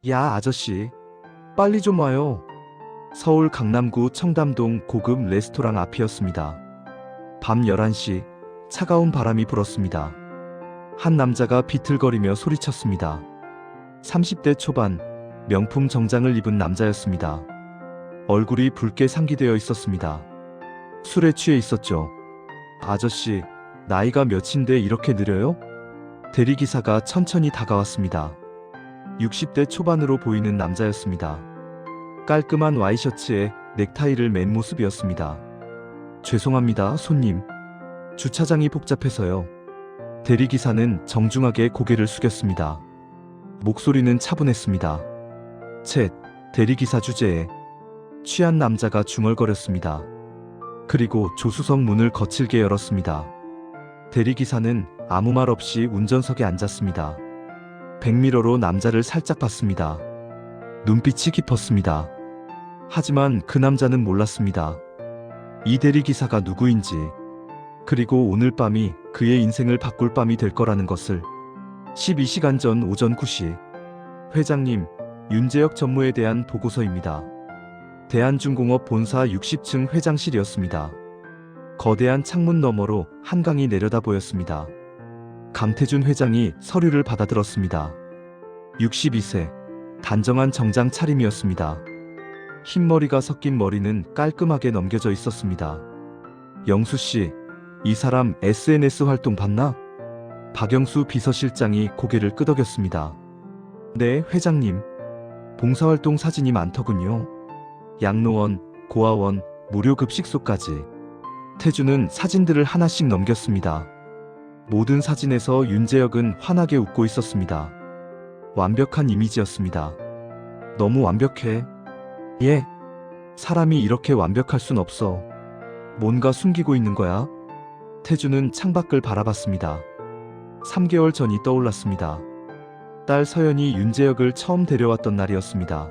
야, 아저씨. 빨리 좀 와요. 서울 강남구 청담동 고급 레스토랑 앞이었습니다. 밤 11시 차가운 바람이 불었습니다. 한 남자가 비틀거리며 소리쳤습니다. 30대 초반 명품 정장을 입은 남자였습니다. 얼굴이 붉게 상기되어 있었습니다. 술에 취해 있었죠. 아저씨, 나이가 몇인데 이렇게 느려요? 대리기사가 천천히 다가왔습니다. 60대 초반으로 보이는 남자였습니다. 깔끔한 와이셔츠에 넥타이를 맨 모습이었습니다. 죄송합니다, 손님. 주차장이 복잡해서요. 대리기사는 정중하게 고개를 숙였습니다. 목소리는 차분했습니다. 쳇, 대리기사 주제에 취한 남자가 중얼거렸습니다. 그리고 조수석 문을 거칠게 열었습니다. 대리기사는 아무 말 없이 운전석에 앉았습니다. 백미러로 남자를 살짝 봤습니다. 눈빛이 깊었습니다. 하지만 그 남자는 몰랐습니다. 이 대리기사가 누구인지, 그리고 오늘 밤이 그의 인생을 바꿀 밤이 될 거라는 것을. 12시간 전 오전 9시. 회장님, 윤재혁 전무에 대한 보고서입니다. 대한중공업 본사 60층 회장실이었습니다. 거대한 창문 너머로 한강이 내려다 보였습니다. 강태준 회장이 서류를 받아들었습니다. 62세, 단정한 정장 차림이었습니다. 흰머리가 섞인 머리는 깔끔하게 넘겨져 있었습니다. 영수씨, 이 사람 SNS 활동 봤나? 박영수 비서실장이 고개를 끄덕였습니다. 네, 회장님. 봉사활동 사진이 많더군요. 양로원, 고아원, 무료급식소까지. 태주는 사진들을 하나씩 넘겼습니다. 모든 사진에서 윤재혁은 환하게 웃고 있었습니다. 완벽한 이미지였습니다. 너무 완벽해. 예. 사람이 이렇게 완벽할 순 없어. 뭔가 숨기고 있는 거야? 태주는 창밖을 바라봤습니다. 3개월 전이 떠올랐습니다. 딸 서연이 윤재혁을 처음 데려왔던 날이었습니다.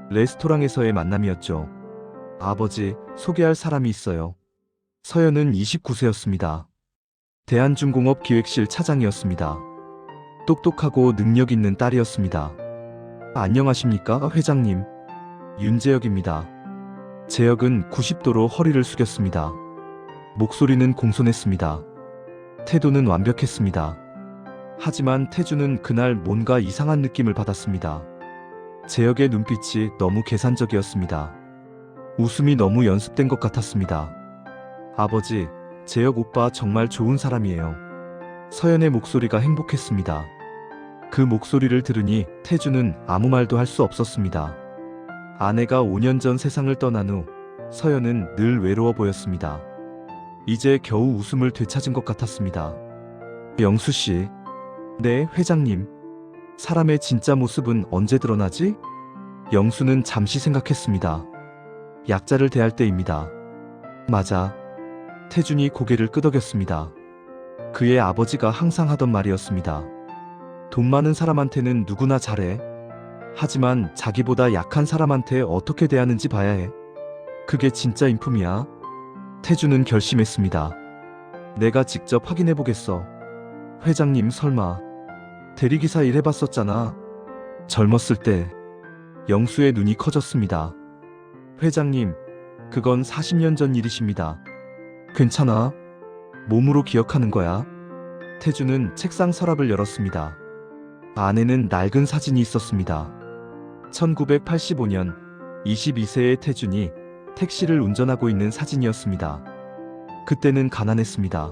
레스토랑에서의 만남이었죠. 아버지, 소개할 사람이 있어요. 서연은 29세였습니다. 대한중공업 기획실 차장이었습니다. 똑똑하고 능력 있는 딸이었습니다. 안녕하십니까, 회장님. 윤재혁입니다. 재혁은 90도로 허리를 숙였습니다. 목소리는 공손했습니다. 태도는 완벽했습니다. 하지만 태주는 그날 뭔가 이상한 느낌을 받았습니다. 재혁의 눈빛이 너무 계산적이었습니다. 웃음이 너무 연습된 것 같았습니다. 아버지, 재혁 오빠 정말 좋은 사람이에요. 서연의 목소리가 행복했습니다. 그 목소리를 들으니 태주는 아무 말도 할 수 없었습니다. 아내가 5년 전 세상을 떠난 후 서연은 늘 외로워 보였습니다. 이제 겨우 웃음을 되찾은 것 같았습니다. 영수씨. 네, 회장님. 사람의 진짜 모습은 언제 드러나지? 영수는 잠시 생각했습니다. 약자를 대할 때입니다. 맞아. 태준이 고개를 끄덕였습니다. 그의 아버지가 항상 하던 말이었습니다. 돈 많은 사람한테는 누구나 잘해. 하지만 자기보다 약한 사람한테 어떻게 대하는지 봐야 해. 그게 진짜 인품이야. 태준은 결심했습니다. 내가 직접 확인해보겠어. 회장님, 설마 대리기사 일 해봤었잖아. 젊었을 때. 영수의 눈이 커졌습니다. 회장님, 그건 40년 전 일이십니다. 괜찮아. 몸으로 기억하는 거야. 태주는 책상 서랍을 열었습니다. 안에는 낡은 사진이 있었습니다. 1985년 22세의 태준이 택시를 운전하고 있는 사진이었습니다. 그때는 가난했습니다.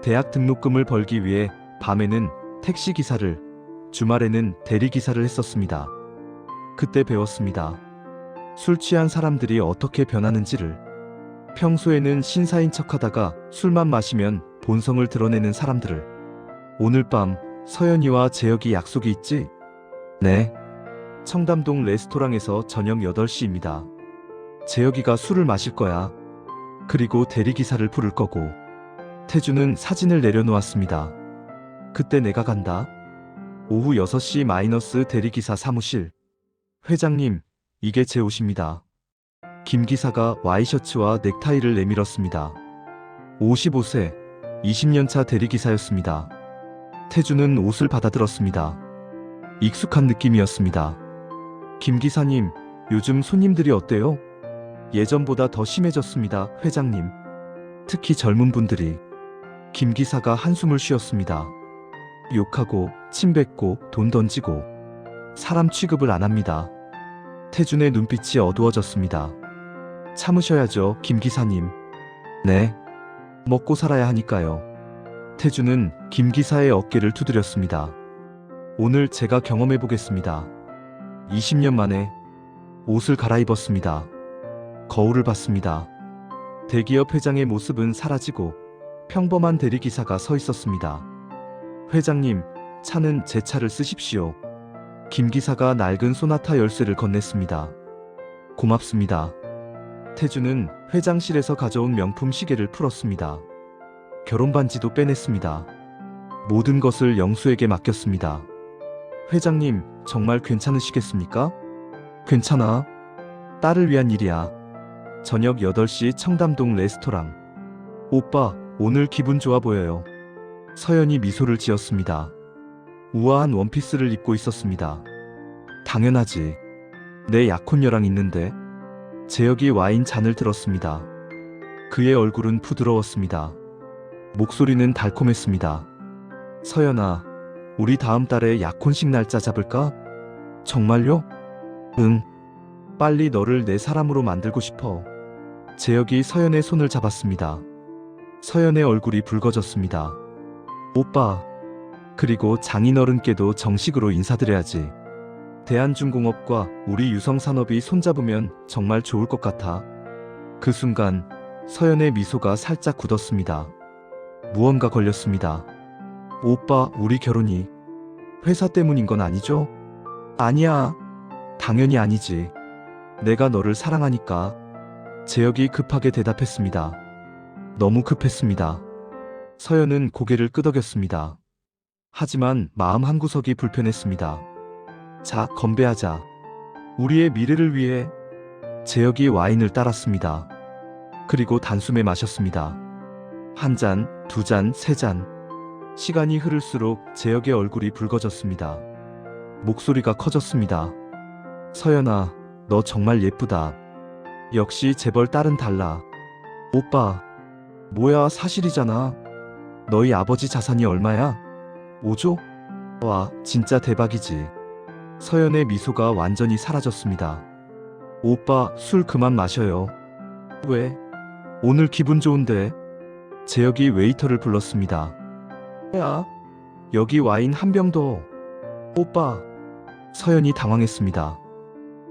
대학 등록금을 벌기 위해 밤에는 택시기사를, 주말에는 대리기사를 했었습니다. 그때 배웠습니다. 술 취한 사람들이 어떻게 변하는지를. 평소에는 신사인 척하다가 술만 마시면 본성을 드러내는 사람들을. 오늘 밤 서연이와 재혁이 약속이 있지? 네. 청담동 레스토랑에서 저녁 8시입니다. 재혁이가 술을 마실 거야. 그리고 대리기사를 부를 거고. 태주는 사진을 내려놓았습니다. 그때 내가 간다. 오후 6시- 대리기사 사무실. 회장님, 이게 제 옷입니다. 김 기사가 와이셔츠와 넥타이를 내밀었습니다. 55세, 20년차 대리기사였습니다. 태주는 옷을 받아들었습니다. 익숙한 느낌이었습니다. 김 기사님, 요즘 손님들이 어때요? 예전보다 더 심해졌습니다, 회장님. 특히 젊은 분들이. 김 기사가 한숨을 쉬었습니다. 욕하고, 침 뱉고, 돈 던지고. 사람 취급을 안 합니다. 태준의 눈빛이 어두워졌습니다. 참으셔야죠, 김 기사님. 네. 먹고 살아야 하니까요. 태준은 김 기사의 어깨를 두드렸습니다. 오늘 제가 경험해 보겠습니다. 20년 만에 옷을 갈아입었습니다. 거울을 봤습니다. 대기업 회장의 모습은 사라지고 평범한 대리기사가 서 있었습니다. 회장님, 차는 제 차를 쓰십시오. 김 기사가 낡은 소나타 열쇠를 건넸습니다. 고맙습니다. 태준은 회장실에서 가져온 명품 시계를 풀었습니다. 결혼 반지도 빼냈습니다. 모든 것을 영수에게 맡겼습니다. 회장님, 정말 괜찮으시겠습니까? 괜찮아. 딸을 위한 일이야. 저녁 8시 청담동 레스토랑. 오빠, 오늘 기분 좋아 보여요. 서연이 미소를 지었습니다. 우아한 원피스를 입고 있었습니다. 당연하지. 내 약혼녀랑 있는데. 재혁이 와인 잔을 들었습니다. 그의 얼굴은 부드러웠습니다. 목소리는 달콤했습니다. 서연아, 우리 다음 달에 약혼식 날짜 잡을까? 정말요? 응. 빨리 너를 내 사람으로 만들고 싶어. 재혁이 서연의 손을 잡았습니다. 서연의 얼굴이 붉어졌습니다. 오빠. 그리고 장인어른께도 정식으로 인사드려야지. 대한중공업과 우리 유성산업이 손잡으면 정말 좋을 것 같아. 그 순간 서연의 미소가 살짝 굳었습니다. 무언가 걸렸습니다. 오빠, 우리 결혼이 회사 때문인 건 아니죠? 아니야. 당연히 아니지. 내가 너를 사랑하니까. 재혁이 급하게 대답했습니다. 너무 급했습니다. 서연은 고개를 끄덕였습니다. 하지만 마음 한구석이 불편했습니다. 자, 건배하자. 우리의 미래를 위해. 재혁이 와인을 따랐습니다. 그리고 단숨에 마셨습니다. 한 잔, 두 잔, 세 잔. 시간이 흐를수록 재혁의 얼굴이 붉어졌습니다. 목소리가 커졌습니다. 서연아, 너 정말 예쁘다. 역시 재벌 딸은 달라. 오빠. 뭐야, 사실이잖아. 너희 아버지 자산이 얼마야? 5조? 와, 진짜 대박이지. 서연의 미소가 완전히 사라졌습니다. 오빠, 술 그만 마셔요. 왜? 오늘 기분 좋은데. 재혁이 웨이터를 불렀습니다. 야, 여기 와인 한 병 더. 오빠. 서연이 당황했습니다.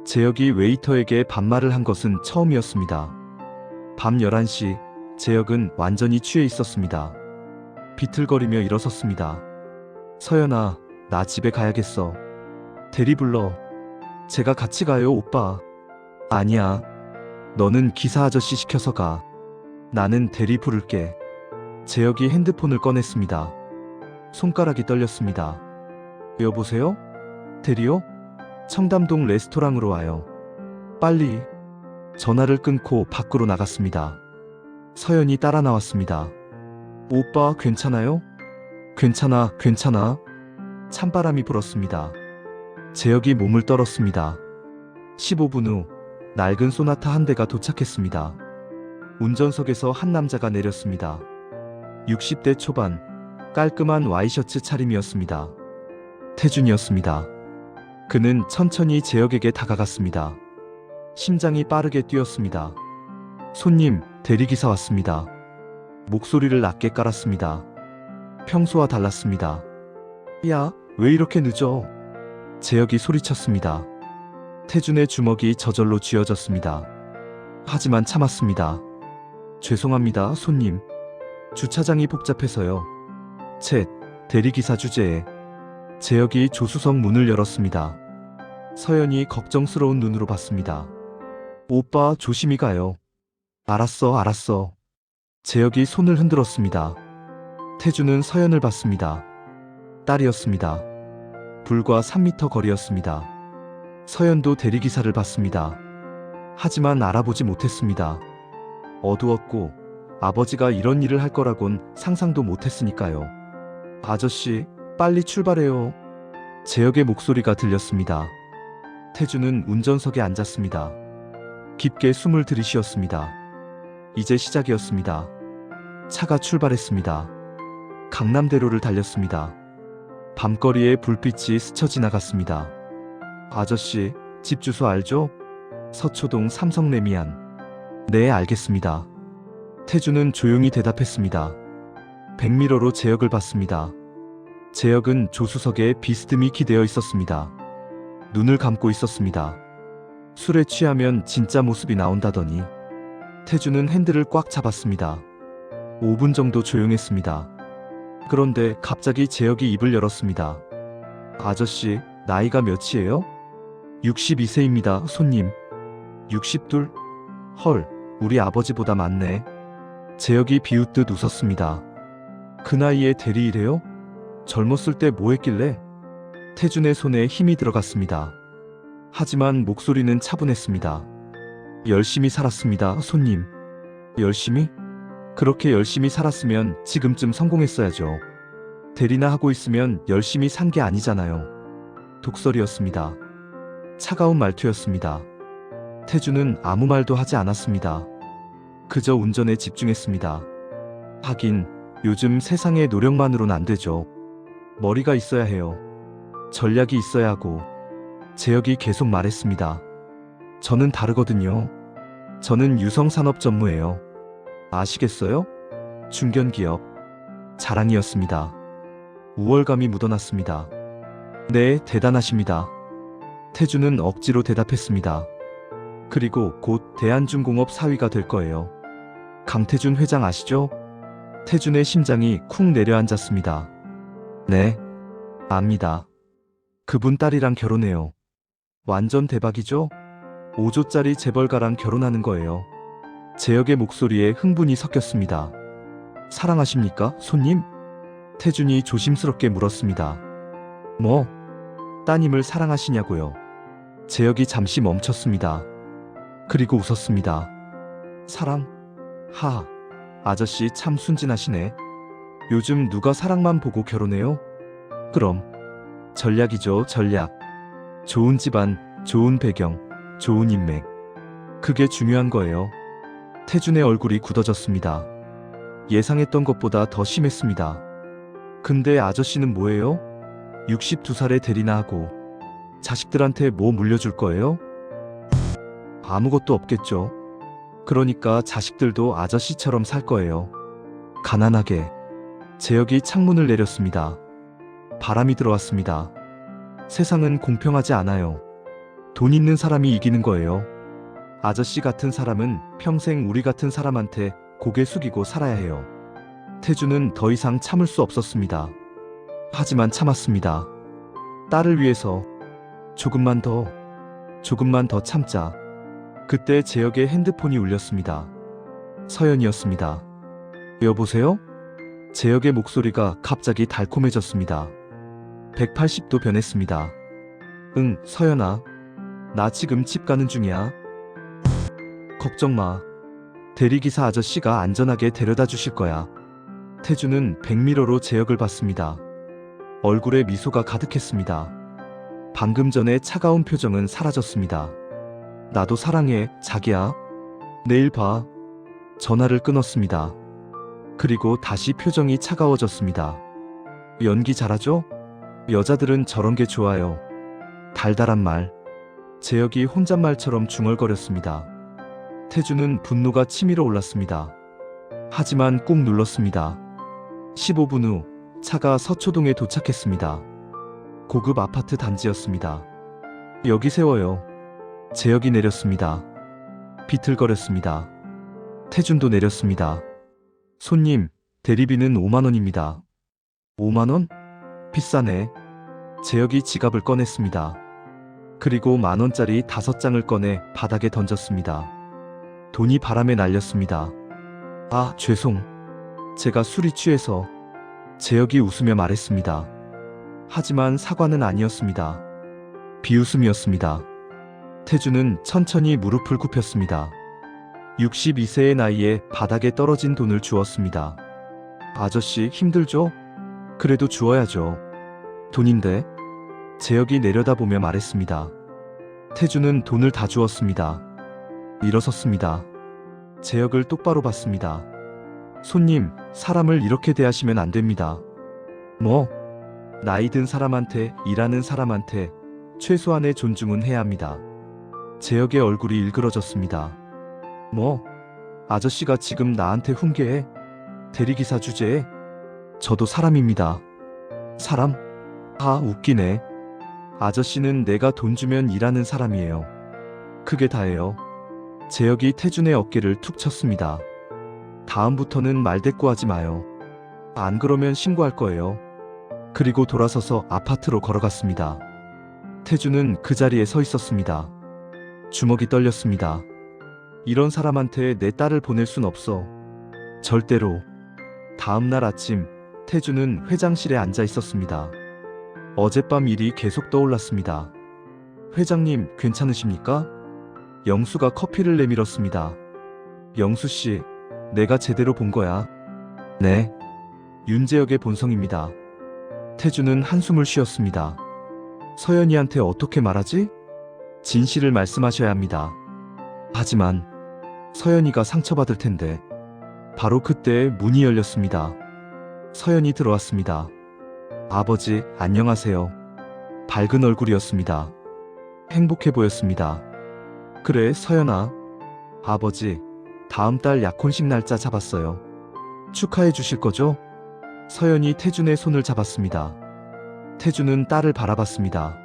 재혁이 웨이터에게 반말을 한 것은 처음이었습니다. 밤 11시, 재혁은 완전히 취해 있었습니다. 비틀거리며 일어섰습니다. 서연아, 나 집에 가야겠어. 대리 불러. 제가 같이 가요, 오빠. 아니야. 너는 기사 아저씨 시켜서 가. 나는 대리 부를게. 재혁이 핸드폰을 꺼냈습니다. 손가락이 떨렸습니다. 여보세요? 대리요? 청담동 레스토랑으로 와요. 빨리. 전화를 끊고 밖으로 나갔습니다. 서연이 따라 나왔습니다. 오빠, 괜찮아요? 괜찮아, 괜찮아. 찬바람이 불었습니다. 재혁이 몸을 떨었습니다. 15분 후 낡은 소나타 한 대가 도착했습니다. 운전석에서 한 남자가 내렸습니다. 60대 초반, 깔끔한 와이셔츠 차림이었습니다. 태준이었습니다. 그는 천천히 재혁에게 다가갔습니다. 심장이 빠르게 뛰었습니다. 손님, 대리기사 왔습니다. 목소리를 낮게 깔았습니다. 평소와 달랐습니다. 야, 왜 이렇게 늦어? 재혁이 소리쳤습니다. 태준의 주먹이 저절로 쥐어졌습니다. 하지만 참았습니다. 죄송합니다, 손님. 주차장이 복잡해서요. 쳇, 대리기사 주제에. 재혁이 조수석 문을 열었습니다. 서연이 걱정스러운 눈으로 봤습니다. 오빠, 조심히 가요. 알았어, 알았어. 재혁이 손을 흔들었습니다. 태준은 서연을 봤습니다. 딸이었습니다. 불과 3미터 거리였습니다. 서연도 대리기사를 봤습니다. 하지만 알아보지 못했습니다. 어두웠고 아버지가 이런 일을 할 거라곤 상상도 못했으니까요. 아저씨, 빨리 출발해요. 재혁의 목소리가 들렸습니다. 태주는 운전석에 앉았습니다. 깊게 숨을 들이쉬었습니다. 이제 시작이었습니다. 차가 출발했습니다. 강남대로를 달렸습니다. 밤거리에 불빛이 스쳐 지나갔습니다. 아저씨, 집 주소 알죠? 서초동 삼성레미안. 네, 알겠습니다. 태주는 조용히 대답했습니다. 백미러로 제역을 봤습니다. 제역은 조수석에 비스듬히 기대어 있었습니다. 눈을 감고 있었습니다. 술에 취하면 진짜 모습이 나온다더니. 태주는 핸들을 꽉 잡았습니다. 5분 정도 조용했습니다. 그런데 갑자기 제역이 입을 열었습니다. 아저씨, 나이가 몇이에요? 62세입니다, 손님. 62? 헐, 우리 아버지보다 많네. 제역이 비웃듯 웃었습니다. 그 나이에 대리이래요? 젊었을 때 뭐 했길래? 태준의 손에 힘이 들어갔습니다. 하지만 목소리는 차분했습니다. 열심히 살았습니다, 손님. 열심히? 그렇게 열심히 살았으면 지금쯤 성공했어야죠. 대리나 하고 있으면 열심히 산 게 아니잖아요. 독설이었습니다. 차가운 말투였습니다. 태주는 아무 말도 하지 않았습니다. 그저 운전에 집중했습니다. 하긴 요즘 세상의 노력만으론 안 되죠. 머리가 있어야 해요. 전략이 있어야 하고. 제역이 계속 말했습니다. 저는 다르거든요. 저는 유성산업 전무예요. 아시겠어요? 중견기업. 자랑이었습니다. 우월감이 묻어났습니다. 네, 대단하십니다. 태주는 억지로 대답했습니다. 그리고 곧 대한중공업 사위가 될 거예요. 강태준 회장 아시죠? 태준의 심장이 쿵 내려앉았습니다. 네, 압니다. 그분 딸이랑 결혼해요. 완전 대박이죠? 5조짜리 재벌가랑 결혼하는 거예요. 제역의 목소리에 흥분이 섞였습니다. 사랑하십니까, 손님? 태준이 조심스럽게 물었습니다. 뭐? 따님을 사랑하시냐고요? 제역이 잠시 멈췄습니다. 그리고 웃었습니다. 사랑? 하, 아저씨 참 순진하시네. 요즘 누가 사랑만 보고 결혼해요? 그럼 전략이죠, 전략. 좋은 집안, 좋은 배경, 좋은 인맥. 그게 중요한 거예요. 태준의 얼굴이 굳어졌습니다. 예상했던 것보다 더 심했습니다. 근데 아저씨는 뭐예요? 62살에 대리나 하고 자식들한테 뭐 물려줄 거예요? 아무것도 없겠죠. 그러니까 자식들도 아저씨처럼 살 거예요. 가난하게. 제역이 창문을 내렸습니다. 바람이 들어왔습니다. 세상은 공평하지 않아요. 돈 있는 사람이 이기는 거예요. 아저씨 같은 사람은 평생 우리 같은 사람한테 고개 숙이고 살아야 해요. 태주는 더 이상 참을 수 없었습니다. 하지만 참았습니다. 딸을 위해서 조금만 더 참자. 그때 제역의 핸드폰이 울렸습니다. 서연이었습니다. 여보세요? 제역의 목소리가 갑자기 달콤해졌습니다. 180도 변했습니다. 응, 서연아. 나 지금 집 가는 중이야. 걱정 마. 대리기사 아저씨가 안전하게 데려다 주실 거야. 태주는 백미러로 제역을 봤습니다. 얼굴에 미소가 가득했습니다. 방금 전에 차가운 표정은 사라졌습니다. 나도 사랑해, 자기야. 내일 봐. 전화를 끊었습니다. 그리고 다시 표정이 차가워졌습니다. 연기 잘하죠? 여자들은 저런 게 좋아요. 달달한 말. 제역이 혼잣말처럼 중얼거렸습니다. 태주는 분노가 치밀어 올랐습니다. 하지만 꾹 눌렀습니다. 15분 후 차가 서초동에 도착했습니다. 고급 아파트 단지였습니다. 여기 세워요. 제역이 내렸습니다. 비틀거렸습니다. 태준도 내렸습니다. 손님, 대리비는 5만 원입니다. 5만 원? 비싸네. 제역이 지갑을 꺼냈습니다. 그리고 10,000원짜리 5장을 꺼내 바닥에 던졌습니다. 돈이 바람에 날렸습니다. 아, 죄송. 제가 술이 취해서. 제역이 웃으며 말했습니다. 하지만 사과는 아니었습니다. 비웃음이었습니다. 태주는 천천히 무릎을 굽혔습니다. 62세의 나이에 바닥에 떨어진 돈을 주었습니다. 아저씨, 힘들죠? 그래도 주어야죠. 돈인데. 제역이 내려다보며 말했습니다. 태주는 돈을 다 주었습니다. 일어섰습니다. 재혁을 똑바로 봤습니다. 손님, 사람을 이렇게 대하시면 안 됩니다. 뭐? 나이 든 사람한테, 일하는 사람한테 최소한의 존중은 해야 합니다. 재혁의 얼굴이 일그러졌습니다. 뭐? 아저씨가 지금 나한테 훈계해? 대리기사 주제에? 저도 사람입니다. 사람? 아, 웃기네. 아저씨는 내가 돈 주면 일하는 사람이에요. 그게 다예요. 재혁이 태준의 어깨를 툭 쳤습니다. 다음부터는 말대꾸하지 마요. 안 그러면 신고할 거예요. 그리고 돌아서서 아파트로 걸어갔습니다. 태준은 그 자리에 서 있었습니다. 주먹이 떨렸습니다. 이런 사람한테 내 딸을 보낼 순 없어. 절대로. 다음 날 아침, 태준은 회장실에 앉아 있었습니다. 어젯밤 일이 계속 떠올랐습니다. 회장님, 괜찮으십니까? 영수가 커피를 내밀었습니다. 영수씨, 내가 제대로 본 거야. 네. 윤재혁의 본성입니다. 태준은 한숨을 쉬었습니다. 서연이한테 어떻게 말하지? 진실을 말씀하셔야 합니다. 하지만 서연이가 상처받을 텐데. 바로 그때 문이 열렸습니다. 서연이 들어왔습니다. 아버지, 안녕하세요. 밝은 얼굴이었습니다. 행복해 보였습니다. 그래, 서연아. 아버지, 다음 달 약혼식 날짜 잡았어요. 축하해 주실 거죠? 서연이 태준의 손을 잡았습니다. 태준은 딸을 바라봤습니다.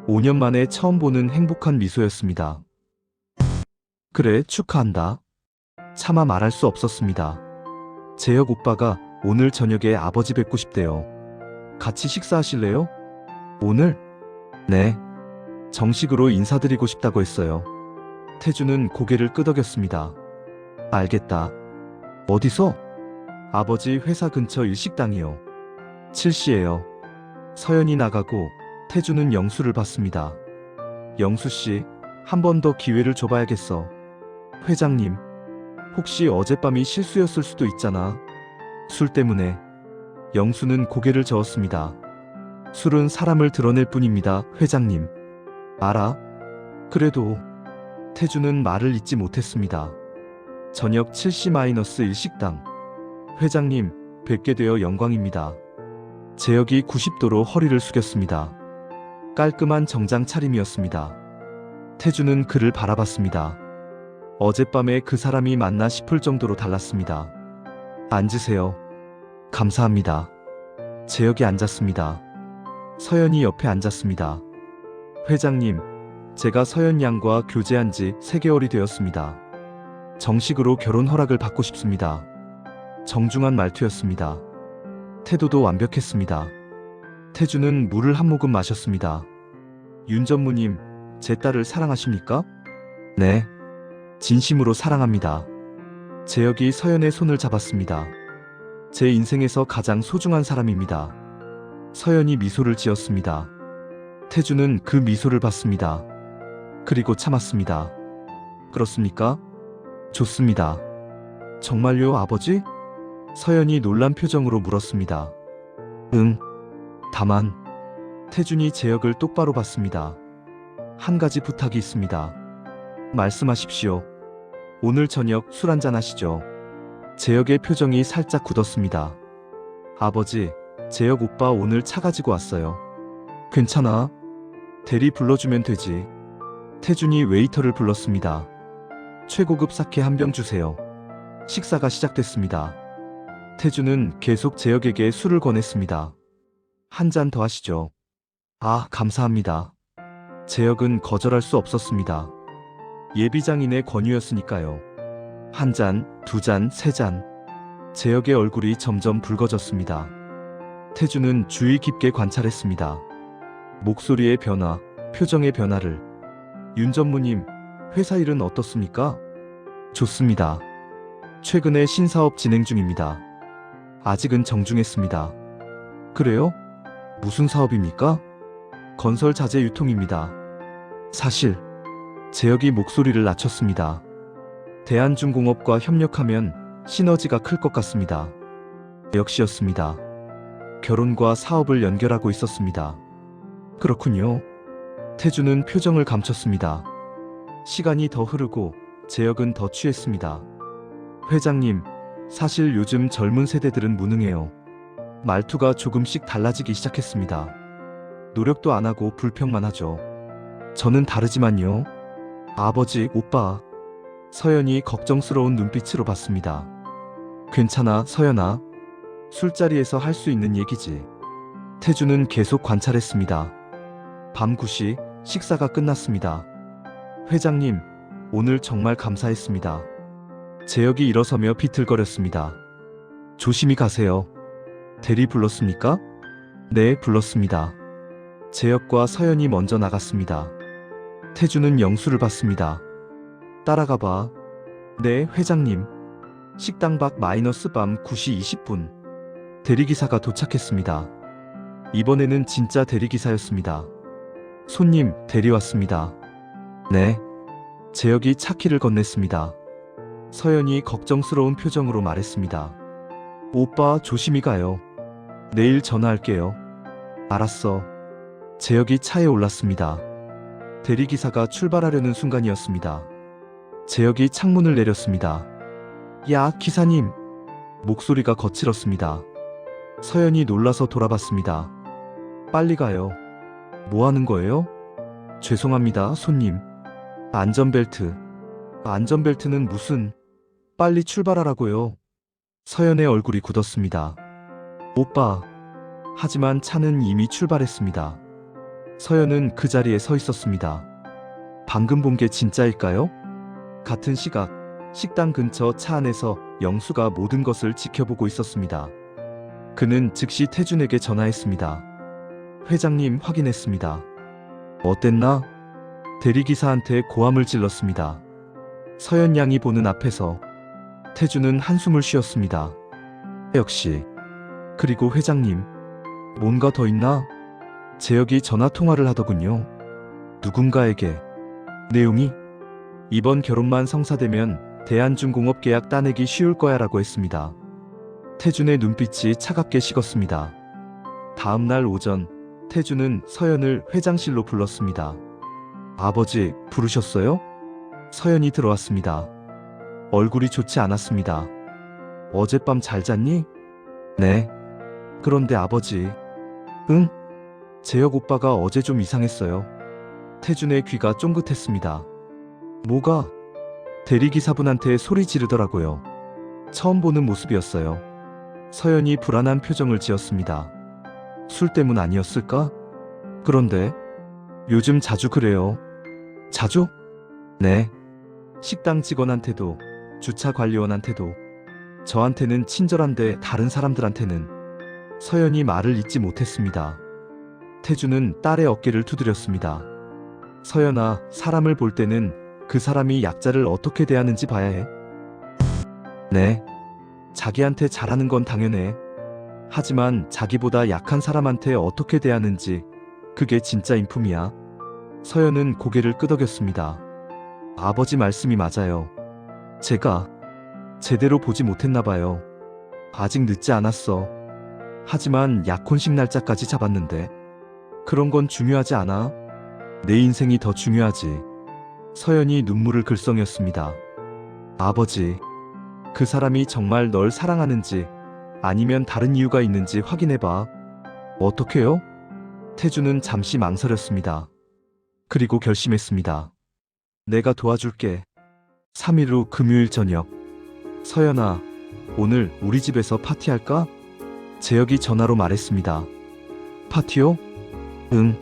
5년 만에 처음 보는 행복한 미소였습니다. 그래, 축하한다. 차마 말할 수 없었습니다. 재혁 오빠가 오늘 저녁에 아버지 뵙고 싶대요. 같이 식사하실래요? 오늘? 네. 정식으로 인사드리고 싶다고 했어요. 태준은 고개를 끄덕였습니다. 알겠다. 어디서? 아버지 회사 근처 일식당이요. 7시예요. 서연이 나가고 태준은 영수를 봤습니다. 영수씨, 한 번 더 기회를 줘봐야겠어. 회장님, 혹시 어젯밤이 실수였을 수도 있잖아. 술 때문에. 영수는 고개를 저었습니다. 술은 사람을 드러낼 뿐입니다, 회장님. 알아? 그래도. 태준은 말을 잇지 못했습니다. 저녁 7시-1 식당. 회장님, 뵙게 되어 영광입니다. 재혁이 90도로 허리를 숙였습니다. 깔끔한 정장 차림이었습니다. 태준은 그를 바라봤습니다. 어젯밤에 그 사람이 맞나 싶을 정도로 달랐습니다. 앉으세요. 감사합니다. 재혁이 앉았습니다. 서연이 옆에 앉았습니다. 회장님, 제가 서연 양과 교제한 지 3개월이 되었습니다. 정식으로 결혼 허락을 받고 싶습니다. 정중한 말투였습니다. 태도도 완벽했습니다. 태준은 물을 한 모금 마셨습니다. 윤 전무님, 제 딸을 사랑하십니까? 네. 진심으로 사랑합니다. 재혁이 서연의 손을 잡았습니다. 제 인생에서 가장 소중한 사람입니다. 서연이 미소를 지었습니다. 태준은 그 미소를 봤습니다. 그리고 참았습니다. 그렇습니까? 좋습니다. 정말요, 아버지? 서연이 놀란 표정으로 물었습니다. 응. 다만. 태준이 재혁을 똑바로 봤습니다. 한 가지 부탁이 있습니다. 말씀하십시오. 오늘 저녁 술 한잔 하시죠. 재혁의 표정이 살짝 굳었습니다. 아버지, 재혁 오빠 오늘 차 가지고 왔어요. 괜찮아. 대리 불러주면 되지. 태준이 웨이터를 불렀습니다. 최고급 사케 한 병 주세요. 식사가 시작됐습니다. 태준은 계속 재혁에게 술을 권했습니다. 한 잔 더 하시죠. 아, 감사합니다. 재혁은 거절할 수 없었습니다. 예비장인의 권유였으니까요. 한 잔, 2잔, 3잔. 재혁의 얼굴이 점점 붉어졌습니다. 태준은 주의 깊게 관찰했습니다. 목소리의 변화, 표정의 변화를. 윤 전무님, 회사 일은 어떻습니까? 좋습니다. 최근에 신사업 진행 중입니다. 아직은 정중했습니다. 그래요? 무슨 사업입니까? 건설 자재 유통입니다. 사실. 재혁이 목소리를 낮췄습니다. 대한중공업과 협력하면 시너지가 클 것 같습니다. 역시였습니다. 결혼과 사업을 연결하고 있었습니다. 그렇군요. 태주는 표정을 감췄습니다. 시간이 더 흐르고 재혁은 더 취했습니다. 회장님, 사실 요즘 젊은 세대들은 무능해요. 말투가 조금씩 달라지기 시작했습니다. 노력도 안 하고 불평만 하죠. 저는 다르지만요. 아버지, 오빠. 서연이 걱정스러운 눈빛으로 봤습니다. 괜찮아, 서연아. 술자리에서 할 수 있는 얘기지. 태주는 계속 관찰했습니다. 밤 9시 식사가 끝났습니다. 회장님, 오늘 정말 감사했습니다. 재혁이 일어서며 비틀거렸습니다. 조심히 가세요. 대리 불렀습니까? 네, 불렀습니다. 재혁과 서연이 먼저 나갔습니다. 태주는 영수를 받습니다. 따라가 봐. 네, 회장님. 식당 밖 마이너스 밤 9시 20분. 대리기사가 도착했습니다. 이번에는 진짜 대리기사였습니다. 손님, 대리 왔습니다. 네. 재혁이 차 키를 건넸습니다. 서연이 걱정스러운 표정으로 말했습니다. 오빠, 조심히 가요. 내일 전화할게요. 알았어. 재혁이 차에 올랐습니다. 대리기사가 출발하려는 순간이었습니다. 재혁이 창문을 내렸습니다. 야, 기사님. 목소리가 거칠었습니다. 서연이 놀라서 돌아봤습니다. 빨리 가요. 뭐 하는 거예요? 죄송합니다, 손님. 안전벨트. 안전벨트는 무슨... 빨리 출발하라고요. 서연의 얼굴이 굳었습니다. 오빠. 하지만 차는 이미 출발했습니다. 서연은 그 자리에 서 있었습니다. 방금 본 게 진짜일까요? 같은 시각, 식당 근처 차 안에서 영수가 모든 것을 지켜보고 있었습니다. 그는 즉시 태준에게 전화했습니다. 회장님, 확인했습니다. 어땠나? 대리기사한테 고함을 질렀습니다. 서연 양이 보는 앞에서 태준은 한숨을 쉬었습니다. 역시. 그리고 회장님, 뭔가 더 있나? 재혁이 전화통화를 하더군요. 누군가에게. 내용이? 이번 결혼만 성사되면 대한중공업 계약 따내기 쉬울 거야 라고 했습니다. 태준의 눈빛이 차갑게 식었습니다. 다음 날 오전, 태준은 서연을 회장실로 불렀습니다. 아버지, 부르셨어요? 서연이 들어왔습니다. 얼굴이 좋지 않았습니다. 어젯밤 잘 잤니? 네. 그런데 아버지. 응? 재혁 오빠가 어제 좀 이상했어요. 태준의 귀가 쫑긋했습니다. 뭐가? 대리기사분한테 소리 지르더라고요. 처음 보는 모습이었어요. 서연이 불안한 표정을 지었습니다. 술 때문 아니었을까? 그런데 요즘 자주 그래요. 자주? 네. 식당 직원한테도, 주차 관리원한테도. 저한테는 친절한데 다른 사람들한테는. 서연이 말을 잇지 못했습니다. 태준은 딸의 어깨를 두드렸습니다. 서연아, 사람을 볼 때는 그 사람이 약자를 어떻게 대하는지 봐야 해. 네. 자기한테 잘하는 건 당연해. 하지만 자기보다 약한 사람한테 어떻게 대하는지, 그게 진짜 인품이야. 서연은 고개를 끄덕였습니다. 아버지 말씀이 맞아요. 제가 제대로 보지 못했나 봐요. 아직 늦지 않았어. 하지만 약혼식 날짜까지 잡았는데. 그런 건 중요하지 않아. 내 인생이 더 중요하지. 서연이 눈물을 글썽였습니다. 아버지, 그 사람이 정말 널 사랑하는지 아니면 다른 이유가 있는지 확인해봐. 어떻게요? 태준은 잠시 망설였습니다. 그리고 결심했습니다. 내가 도와줄게. 3일 후 금요일 저녁. 서연아, 오늘 우리 집에서 파티할까? 재혁이 전화로 말했습니다. 파티요? 응.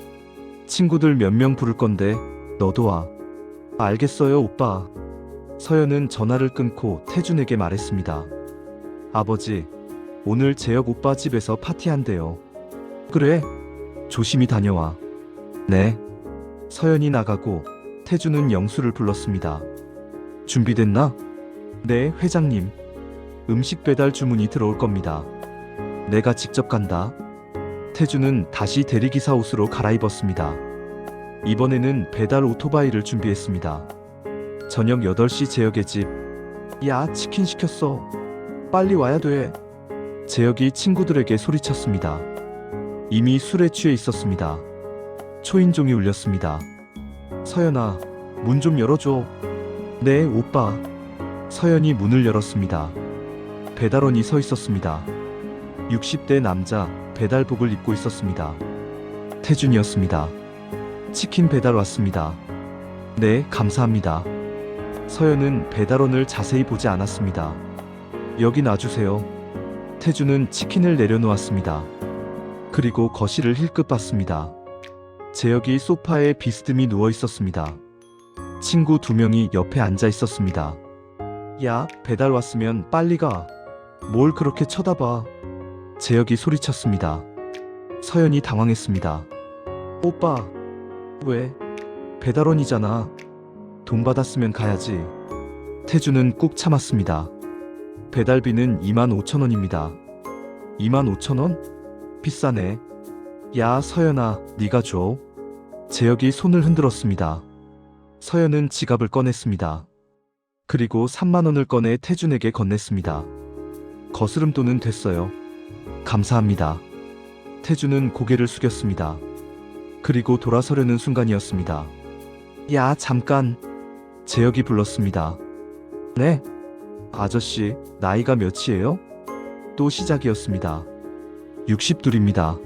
친구들 몇 명 부를 건데 너도 와. 알겠어요, 오빠. 서연은 전화를 끊고 태준에게 말했습니다. 아버지, 오늘 재혁 오빠 집에서 파티한대요. 그래? 조심히 다녀와. 네. 서연이 나가고 태준은 영수를 불렀습니다. 준비됐나? 네, 회장님. 음식 배달 주문이 들어올 겁니다. 내가 직접 간다. 태준은 다시 대리기사 옷으로 갈아입었습니다. 이번에는 배달 오토바이를 준비했습니다. 저녁 8시 재혁의 집. 야, 치킨 시켰어. 빨리 와야 돼. 재혁이 친구들에게 소리쳤습니다. 이미 술에 취해 있었습니다. 초인종이 울렸습니다. 서연아, 문 좀 열어줘. 네, 오빠. 서연이 문을 열었습니다. 배달원이 서 있었습니다. 60대 남자, 배달복을 입고 있었습니다. 태준이었습니다. 치킨 배달 왔습니다. 네, 감사합니다. 서연은 배달원을 자세히 보지 않았습니다. 여기 놔주세요. 태준은 치킨을 내려놓았습니다. 그리고 거실을 힐끗 봤습니다. 재혁이 소파에 비스듬히 누워 있었습니다. 친구 2명이 옆에 앉아 있었습니다. 야, 배달 왔으면 빨리 가. 뭘 그렇게 쳐다봐. 재혁이 소리쳤습니다. 서연이 당황했습니다. 오빠, 왜? 배달원이잖아. 돈 받았으면 가야지. 태준은 꾹 참았습니다. 배달비는 25,000원입니다. 25,000원? 비싸네. 야, 서연아, 네가 줘. 재혁이 손을 흔들었습니다. 서연은 지갑을 꺼냈습니다. 그리고 3만 원을 꺼내 태준에게 건넸습니다. 거스름돈은 됐어요. 감사합니다. 태준은 고개를 숙였습니다. 그리고 돌아서려는 순간이었습니다. 야, 잠깐. 재혁이 불렀습니다. 네? 아저씨, 나이가 몇이에요? 또 시작이었습니다. 62입니다.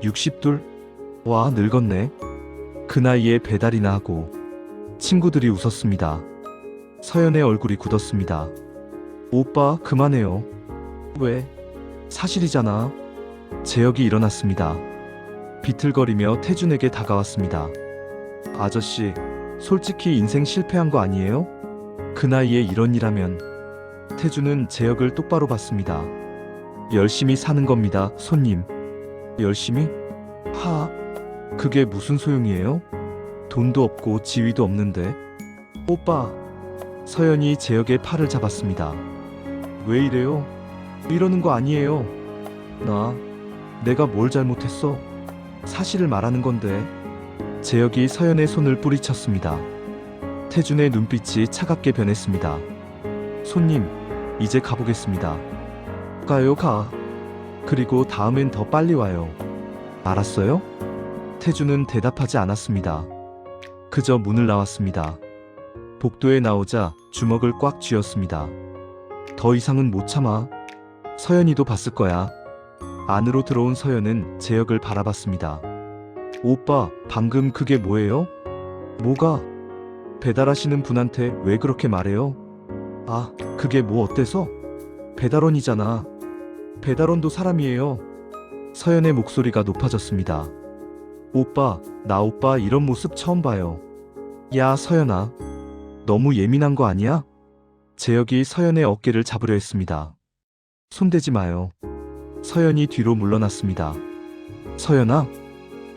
62? 와, 늙었네. 그 나이에 배달이나 하고. 친구들이 웃었습니다. 서연의 얼굴이 굳었습니다. 오빠, 그만해요. 왜? 사실이잖아. 재혁이 일어났습니다. 비틀거리며 태준에게 다가왔습니다. 아저씨, 솔직히 인생 실패한 거 아니에요? 그 나이에 이런 일하면. 태준은 재혁을 똑바로 봤습니다. 열심히 사는 겁니다, 손님. 열심히? 그게 무슨 소용이에요? 돈도 없고 지위도 없는데. 오빠. 서연이 재혁의 팔을 잡았습니다. 왜 이래요? 이러는 거 아니에요. 내가 뭘 잘못했어? 사실을 말하는 건데. 재혁이 서연의 손을 뿌리쳤습니다. 태준의 눈빛이 차갑게 변했습니다. 손님, 이제 가보겠습니다. 가요, 가. 그리고 다음엔 더 빨리 와요. 알았어요? 태준은 대답하지 않았습니다. 그저 문을 나왔습니다. 복도에 나오자 주먹을 꽉 쥐었습니다. 더 이상은 못 참아. 서연이도 봤을 거야. 안으로 들어온 서연은 재혁을 바라봤습니다. 오빠, 방금 그게 뭐예요? 뭐가? 배달하시는 분한테 왜 그렇게 말해요? 그게 뭐 어때서? 배달원이잖아. 배달원도 사람이에요. 서연의 목소리가 높아졌습니다. 오빠, 나 오빠 이런 모습 처음 봐요. 야, 서연아. 너무 예민한 거 아니야? 재혁이 서연의 어깨를 잡으려 했습니다. 손대지 마요. 서연이 뒤로 물러났습니다. 서연아,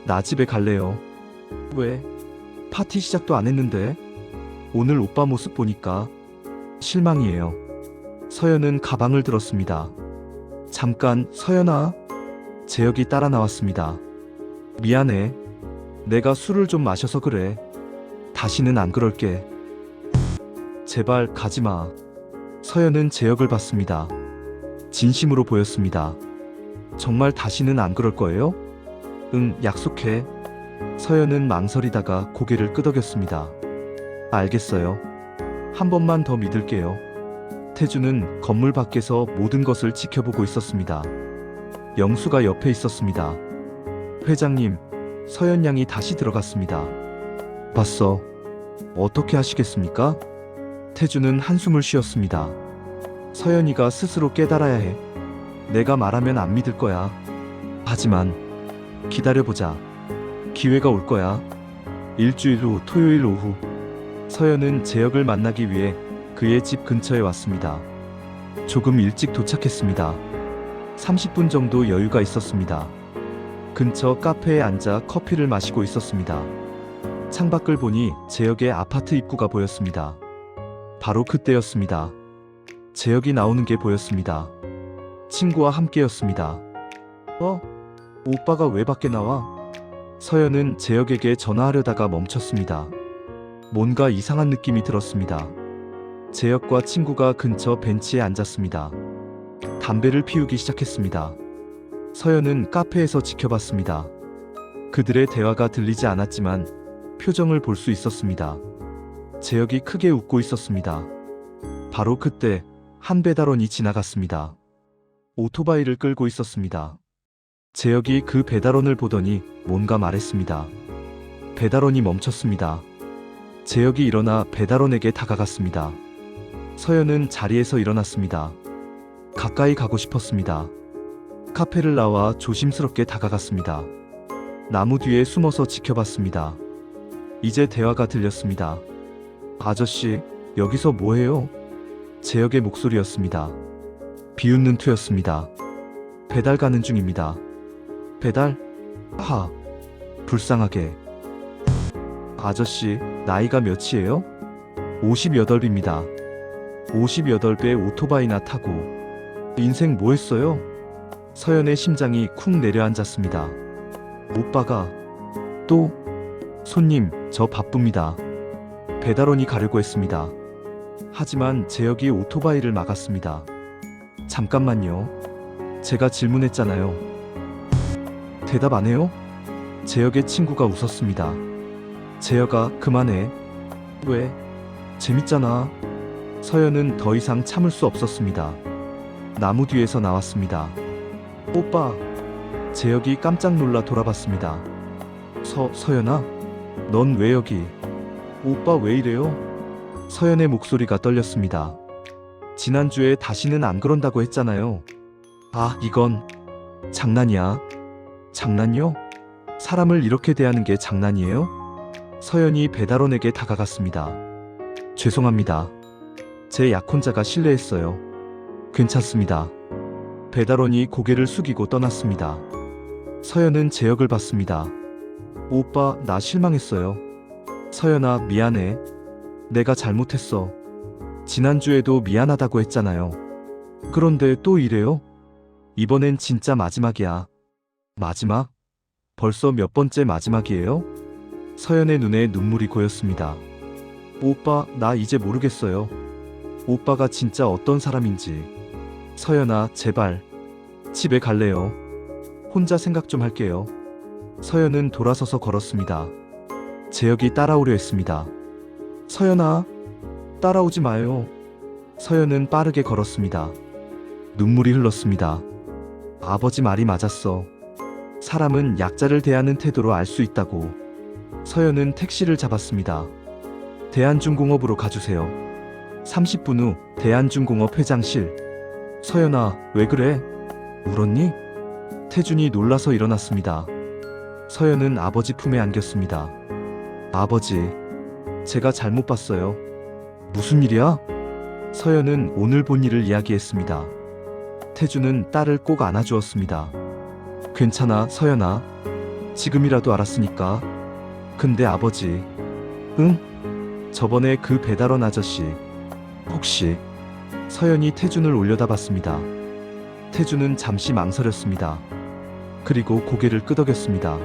나 집에 갈래요. 왜? 파티 시작도 안 했는데. 오늘 오빠 모습 보니까 실망이에요. 서연은 가방을 들었습니다. 잠깐, 서연아. 재혁이 따라 나왔습니다. 미안해. 내가 술을 좀 마셔서 그래. 다시는 안 그럴게. 제발 가지 마. 서연은 재혁을 봤습니다. 진심으로 보였습니다. 정말 다시는 안 그럴 거예요? 응, 약속해. 서연은 망설이다가 고개를 끄덕였습니다. 알겠어요. 한 번만 더 믿을게요. 태준은 건물 밖에서 모든 것을 지켜보고 있었습니다. 영수가 옆에 있었습니다. 회장님, 서연 양이 다시 들어갔습니다. 봤어. 어떻게 하시겠습니까? 태준은 한숨을 쉬었습니다. 서연이가 스스로 깨달아야 해. 내가 말하면 안 믿을 거야. 하지만 기다려보자. 기회가 올 거야. 일주일 후 토요일 오후, 서연은 재혁을 만나기 위해 그의 집 근처에 왔습니다. 조금 일찍 도착했습니다. 30분 정도 여유가 있었습니다. 근처 카페에 앉아 커피를 마시고 있었습니다. 창밖을 보니 재혁의 아파트 입구가 보였습니다. 바로 그때였습니다. 재혁이 나오는 게 보였습니다. 친구와 함께였습니다. 오빠가 왜 밖에 나와? 서연은 재혁에게 전화하려다가 멈췄습니다. 뭔가 이상한 느낌이 들었습니다. 재혁과 친구가 근처 벤치에 앉았습니다. 담배를 피우기 시작했습니다. 서연은 카페에서 지켜봤습니다. 그들의 대화가 들리지 않았지만 표정을 볼 수 있었습니다. 재혁이 크게 웃고 있었습니다. 바로 그때 한 배달원이 지나갔습니다. 오토바이를 끌고 있었습니다. 재혁이 그 배달원을 보더니 뭔가 말했습니다. 배달원이 멈췄습니다. 재혁이 일어나 배달원에게 다가갔습니다. 서연은 자리에서 일어났습니다. 가까이 가고 싶었습니다. 카페를 나와 조심스럽게 다가갔습니다. 나무 뒤에 숨어서 지켜봤습니다. 이제 대화가 들렸습니다. 아저씨, 여기서 뭐해요? 재혁의 목소리였습니다. 비웃는 투였습니다. 배달 가는 중입니다. 배달? 하, 불쌍하게. 아저씨, 나이가 몇이에요? 58입니다. 58배 오토바이나 타고. 인생 뭐 했어요? 서연의 심장이 쿵 내려앉았습니다. 오빠가 또? 손님, 저 바쁩니다. 배달원이 가려고 했습니다. 하지만 재혁이 오토바이를 막았습니다. 잠깐만요. 제가 질문했잖아요. 대답 안 해요? 재혁의 친구가 웃었습니다. 재혁아, 그만해. 왜? 재밌잖아. 서연은 더 이상 참을 수 없었습니다. 나무 뒤에서 나왔습니다. 오빠. 재혁이 깜짝 놀라 돌아봤습니다. 서연아? 넌 왜 여기? 오빠 왜 이래요? 서연의 목소리가 떨렸습니다. 지난주에 다시는 안 그런다고 했잖아요. 아, 이건 장난이야. 장난요? 사람을 이렇게 대하는 게 장난이에요? 서연이 배달원에게 다가갔습니다. 죄송합니다. 제 약혼자가 실례했어요. 괜찮습니다. 배달원이 고개를 숙이고 떠났습니다. 서연은 재혁을 봤습니다. 오빠, 나 실망했어요. 서연아, 미안해. 내가 잘못했어. 지난주에도 미안하다고 했잖아요. 그런데 또 이래요? 이번엔 진짜 마지막이야. 마지막? 벌써 몇 번째 마지막이에요? 서연의 눈에 눈물이 고였습니다. 오빠, 나 이제 모르겠어요. 오빠가 진짜 어떤 사람인지. 서연아, 제발. 집에 갈래요. 혼자 생각 좀 할게요. 서연은 돌아서서 걸었습니다. 재혁이 따라오려 했습니다. 서연아, 따라오지 마요. 서연은 빠르게 걸었습니다. 눈물이 흘렀습니다. 아버지 말이 맞았어. 사람은 약자를 대하는 태도로 알 수 있다고. 서연은 택시를 잡았습니다. 대한중공업으로 가주세요. 30분 후 대한중공업 회장실. 서연아, 왜 그래? 울었니? 태준이 놀라서 일어났습니다. 서연은 아버지 품에 안겼습니다. 아버지, 제가 잘못 봤어요. 무슨 일이야? 서연은 오늘 본 일을 이야기했습니다. 태준은 딸을 꼭 안아주었습니다. 괜찮아, 서연아. 지금이라도 알았으니까. 근데 아버지. 응? 저번에 그 배달원 아저씨. 혹시. 서연이 태준을 올려다봤습니다. 태준은 잠시 망설였습니다. 그리고 고개를 끄덕였습니다.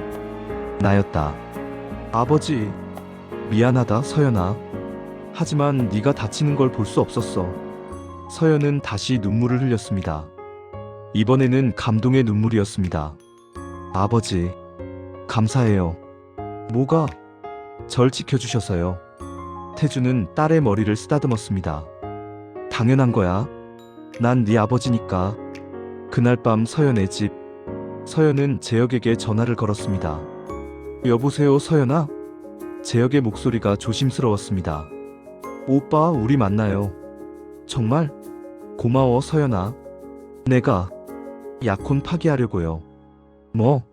나였다. 아버지. 미안하다, 서연아. 하지만 네가 다치는 걸 볼 수 없었어. 서연은 다시 눈물을 흘렸습니다. 이번에는 감동의 눈물이었습니다. 아버지, 감사해요. 뭐가? 절 지켜주셔서요. 태준은 딸의 머리를 쓰다듬었습니다. 당연한 거야. 난 네 아버지니까. 그날 밤 서연의 집. 서연은 재혁에게 전화를 걸었습니다. 여보세요, 서연아? 재혁의 목소리가 조심스러웠습니다. 오빠, 우리 만나요. 정말? 고마워, 서연아. 내가 약혼 파기하려고요. 뭐?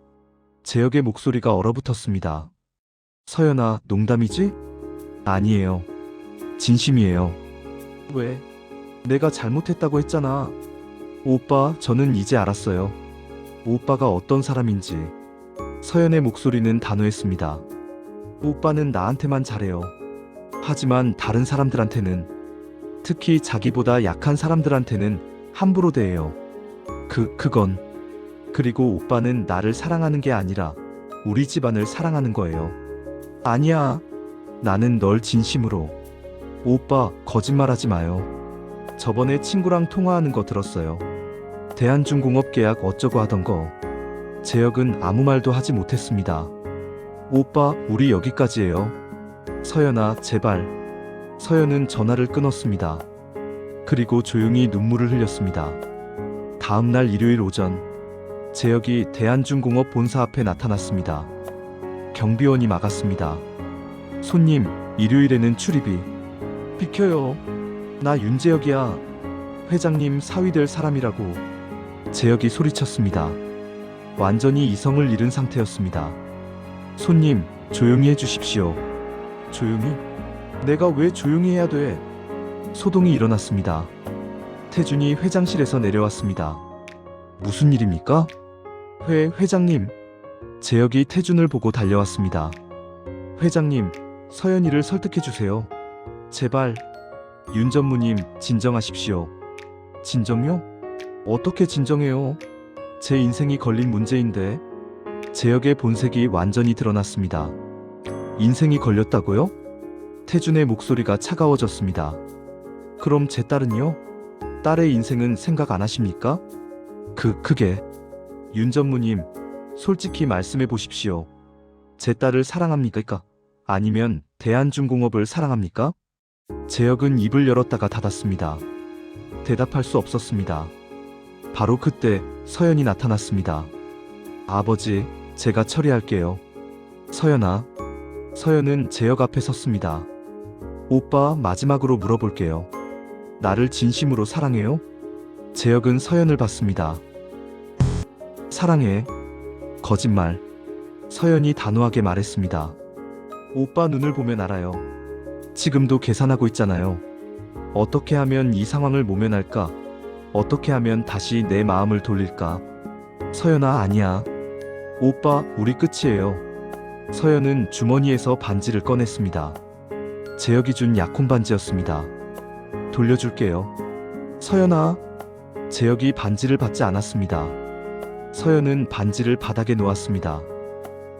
재혁의 목소리가 얼어붙었습니다. 서연아, 농담이지? 아니에요. 진심이에요. 왜? 내가 잘못했다고 했잖아. 오빠, 저는 이제 알았어요. 오빠가 어떤 사람인지. 서연의 목소리는 단호했습니다. 오빠는 나한테만 잘해요. 하지만 다른 사람들한테는, 특히 자기보다 약한 사람들한테는 함부로 대해요. 그건. 그리고 오빠는 나를 사랑하는 게 아니라 우리 집안을 사랑하는 거예요. 아니야. 나는 널 진심으로. 오빠, 거짓말하지 마요. 저번에 친구랑 통화하는 거 들었어요. 대한중공업 계약 어쩌고 하던 거. 재혁은 아무 말도 하지 못했습니다. 오빠, 우리 여기까지예요. 서연아, 제발. 서연은 전화를 끊었습니다. 그리고 조용히 눈물을 흘렸습니다. 다음 날 일요일 오전, 재혁이 대한중공업 본사 앞에 나타났습니다. 경비원이 막았습니다. 손님, 일요일에는 출입이. 비켜요. 나 윤재혁이야. 회장님 사위 될 사람이라고. 재혁이 소리쳤습니다. 완전히 이성을 잃은 상태였습니다. 손님, 조용히 해주십시오. 조용히? 내가 왜 조용히 해야 돼? 소동이 일어났습니다. 태준이 회장실에서 내려왔습니다. 무슨 일입니까? 회장님. 재혁이 태준을 보고 달려왔습니다. 회장님, 서연이를 설득해주세요. 제발. 윤 전무님, 진정하십시오. 진정요? 어떻게 진정해요? 제 인생이 걸린 문제인데. 재혁의 본색이 완전히 드러났습니다. 인생이 걸렸다고요? 태준의 목소리가 차가워졌습니다. 그럼 제 딸은요? 딸의 인생은 생각 안 하십니까? 그게. 윤 전무님, 솔직히 말씀해 보십시오. 제 딸을 사랑합니까? 아니면 대한중공업을 사랑합니까? 재혁은 입을 열었다가 닫았습니다. 대답할 수 없었습니다. 바로 그때 서연이 나타났습니다. 아버지, 제가 처리할게요. 서연아. 서연은 재혁 앞에 섰습니다. 오빠, 마지막으로 물어볼게요. 나를 진심으로 사랑해요? 재혁은 서연을 봤습니다. 사랑해. 거짓말. 서연이 단호하게 말했습니다. 오빠 눈을 보면 알아요. 지금도 계산하고 있잖아요. 어떻게 하면 이 상황을 모면할까? 어떻게 하면 다시 내 마음을 돌릴까? 서연아, 아니야. 오빠, 우리 끝이에요. 서연은 주머니에서 반지를 꺼냈습니다. 재혁이 준 약혼 반지였습니다. 돌려줄게요. 서연아. 재혁이 반지를 받지 않았습니다. 서연은 반지를 바닥에 놓았습니다.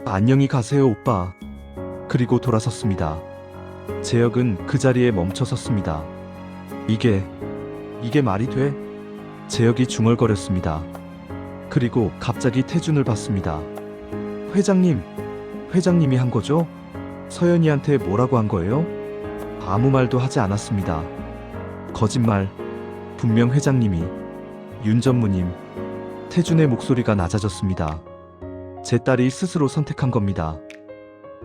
안녕히 가세요, 오빠. 그리고 돌아섰습니다. 재혁은 그 자리에 멈춰 섰습니다. 이게 말이 돼? 재혁이 중얼거렸습니다. 그리고 갑자기 태준을 봤습니다. 회장님이 한 거죠? 서연이한테 뭐라고 한 거예요? 아무 말도 하지 않았습니다. 거짓말. 분명 회장님이. 윤 전무님. 태준의 목소리가 낮아졌습니다. 제 딸이 스스로 선택한 겁니다.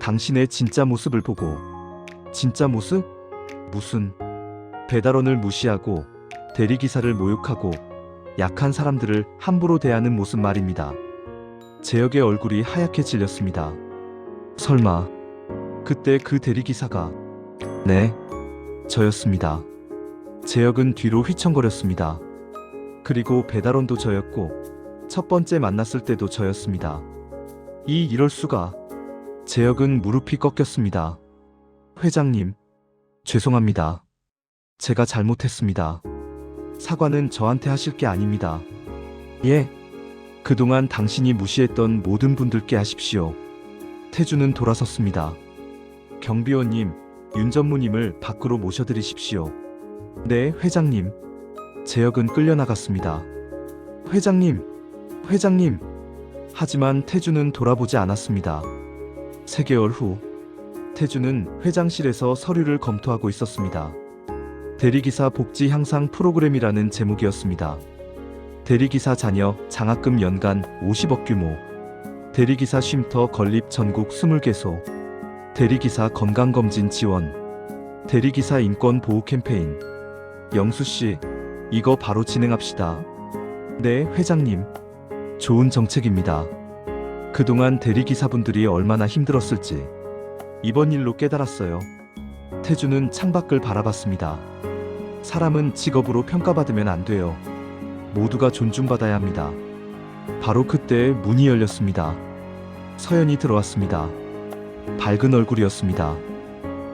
당신의 진짜 모습을 보고. 진짜 모습? 무슨. 배달원을 무시하고 대리기사를 모욕하고 약한 사람들을 함부로 대하는 모습 말입니다. 재혁의 얼굴이 하얗게 질렸습니다. 설마 그때 그 대리기사가. 네, 저였습니다. 재혁은 뒤로 휘청거렸습니다. 그리고 배달원도 저였고 첫 번째 만났을 때도 저였습니다. 이럴 수가. 재혁은 무릎이 꺾였습니다. 회장님, 죄송합니다. 제가 잘못했습니다. 사과는 저한테 하실 게 아닙니다. 예. 그동안 당신이 무시했던 모든 분들께 하십시오. 태준은 돌아섰습니다. 경비원님, 윤 전무님을 밖으로 모셔드리십시오. 네, 회장님. 재혁은 끌려나갔습니다. 회장님. 하지만 태준은 돌아보지 않았습니다. 3개월 후, 태준은 회장실에서 서류를 검토하고 있었습니다. 대리기사 복지 향상 프로그램이라는 제목이었습니다. 대리기사 자녀 장학금 연간 50억 규모, 대리기사 쉼터 건립 전국 20개소, 대리기사 건강검진 지원, 대리기사 인권 보호 캠페인. 영수씨, 이거 바로 진행합시다. 네, 회장님. 좋은 정책입니다. 그동안 대리기사분들이 얼마나 힘들었을지 이번 일로 깨달았어요. 태준은 창밖을 바라봤습니다. 사람은 직업으로 평가받으면 안 돼요. 모두가 존중받아야 합니다. 바로 그때 문이 열렸습니다. 서연이 들어왔습니다. 밝은 얼굴이었습니다.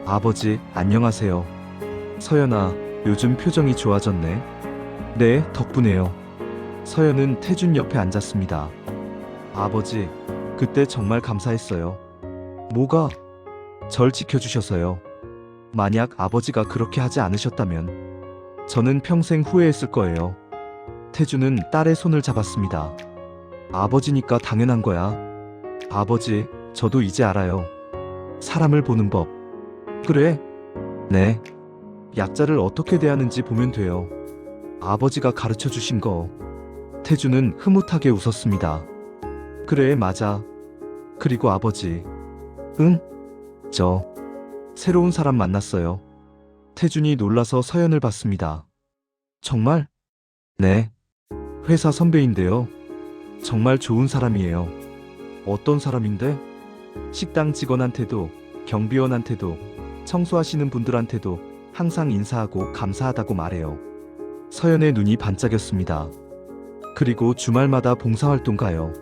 아버지, 안녕하세요. 서연아, 요즘 표정이 좋아졌네. 네, 덕분에요. 서연은 태준 옆에 앉았습니다. 아버지, 그때 정말 감사했어요. 뭐가? 절 지켜주셔서요. 만약 아버지가 그렇게 하지 않으셨다면 저는 평생 후회했을 거예요. 태준은 딸의 손을 잡았습니다. 아버지니까 당연한 거야. 아버지, 저도 이제 알아요. 사람을 보는 법. 그래? 네. 약자를 어떻게 대하는지 보면 돼요. 아버지가 가르쳐 주신 거. 태주는 흐뭇하게 웃었습니다. 그래, 맞아. 그리고 아버지. 응? 저 새로운 사람 만났어요. 태준이 놀라서 서연을 봤습니다. 정말? 네. 회사 선배인데요. 정말 좋은 사람이에요. 어떤 사람인데? 식당 직원한테도, 경비원한테도, 청소하시는 분들한테도 항상 인사하고 감사하다고 말해요. 서연의 눈이 반짝였습니다. 그리고 주말마다 봉사활동 가요.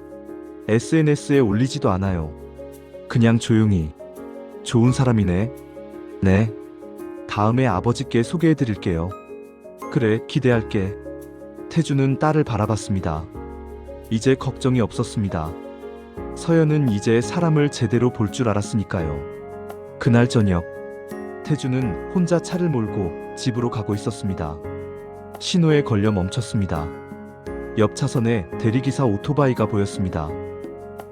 SNS에 올리지도 않아요. 그냥 조용히. 좋은 사람이네. 네. 다음에 아버지께 소개해 드릴게요. 그래, 기대할게. 태주는 딸을 바라봤습니다. 이제 걱정이 없었습니다. 서연은 이제 사람을 제대로 볼 줄 알았으니까요. 그날 저녁, 태주는 혼자 차를 몰고 집으로 가고 있었습니다. 신호에 걸려 멈췄습니다. 옆 차선에 대리기사 오토바이가 보였습니다.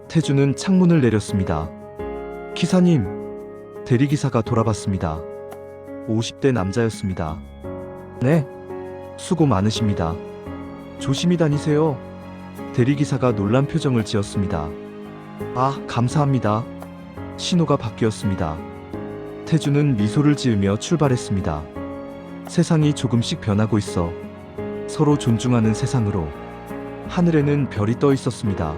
태주는 창문을 내렸습니다. 기사님, 대리기사가 돌아봤습니다. 50대 남자였습니다. 네, 수고 많으십니다. 조심히 다니세요. 대리기사가 놀란 표정을 지었습니다. 아, 감사합니다. 신호가 바뀌었습니다. 태주는 미소를 지으며 출발했습니다. 세상이 조금씩 변하고 있어. 서로 존중하는 세상으로. 하늘에는 별이 떠 있었습니다.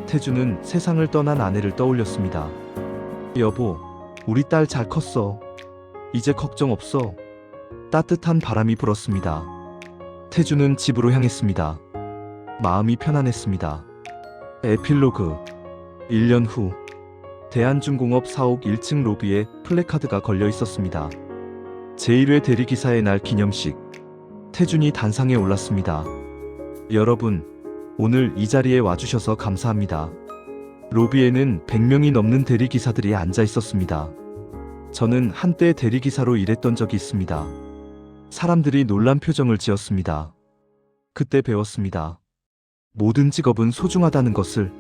태주는 세상을 떠난 아내를 떠올렸습니다. 여보, 우리 딸 잘 컸어. 이제 걱정 없어. 따뜻한 바람이 불었습니다. 태주는 집으로 향했습니다. 마음이 편안했습니다. 에필로그. 1년 후, 대한중공업 사옥 1층 로비에 플래카드가 걸려 있었습니다. 제1회 대리기사의 날 기념식. 태준이 단상에 올랐습니다. 여러분, 오늘 이 자리에 와주셔서 감사합니다. 로비에는 100명이 넘는 대리기사들이 앉아 있었습니다. 저는 한때 대리기사로 일했던 적이 있습니다. 사람들이 놀란 표정을 지었습니다. 그때 배웠습니다. 모든 직업은 소중하다는 것을,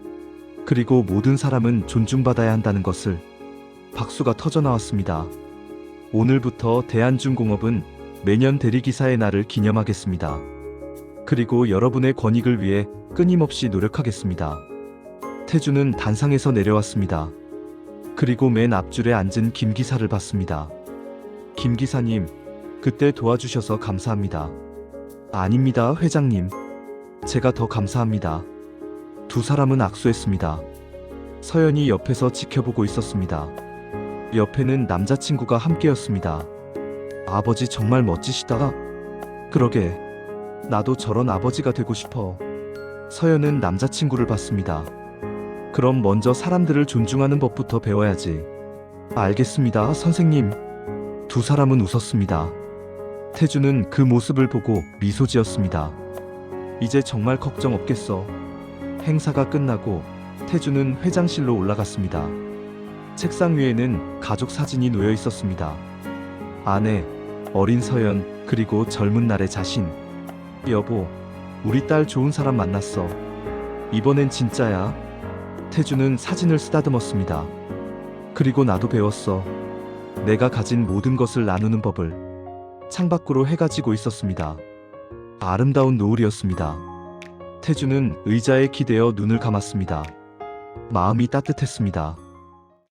그리고 모든 사람은 존중받아야 한다는 것을. 박수가 터져 나왔습니다. 오늘부터 대한중공업은 매년 대리기사의 날을 기념하겠습니다. 그리고 여러분의 권익을 위해 끊임없이 노력하겠습니다. 태주는 단상에서 내려왔습니다. 그리고 맨 앞줄에 앉은 김 기사를 봤습니다. 김 기사님, 그때 도와주셔서 감사합니다. 아닙니다, 회장님. 제가 더 감사합니다. 두 사람은 악수했습니다. 서연이 옆에서 지켜보고 있었습니다. 옆에는 남자친구가 함께였습니다. 아버지 정말 멋지시다. 그러게. 나도 저런 아버지가 되고 싶어. 서연은 남자친구를 봤습니다. 그럼 먼저 사람들을 존중하는 법부터 배워야지. 알겠습니다, 선생님. 두 사람은 웃었습니다. 태주는 그 모습을 보고 미소 지었습니다. 이제 정말 걱정 없겠어. 행사가 끝나고 태주는 회장실로 올라갔습니다. 책상 위에는 가족 사진이 놓여 있었습니다. 아내, 어린 서연, 그리고 젊은 날의 자신. 여보, 우리 딸 좋은 사람 만났어. 이번엔 진짜야. 태주는 사진을 쓰다듬었습니다. 그리고 나도 배웠어. 내가 가진 모든 것을 나누는 법을. 창밖으로 해가 지고 있었습니다. 아름다운 노을이었습니다. 태주는 의자에 기대어 눈을 감았습니다. 마음이 따뜻했습니다.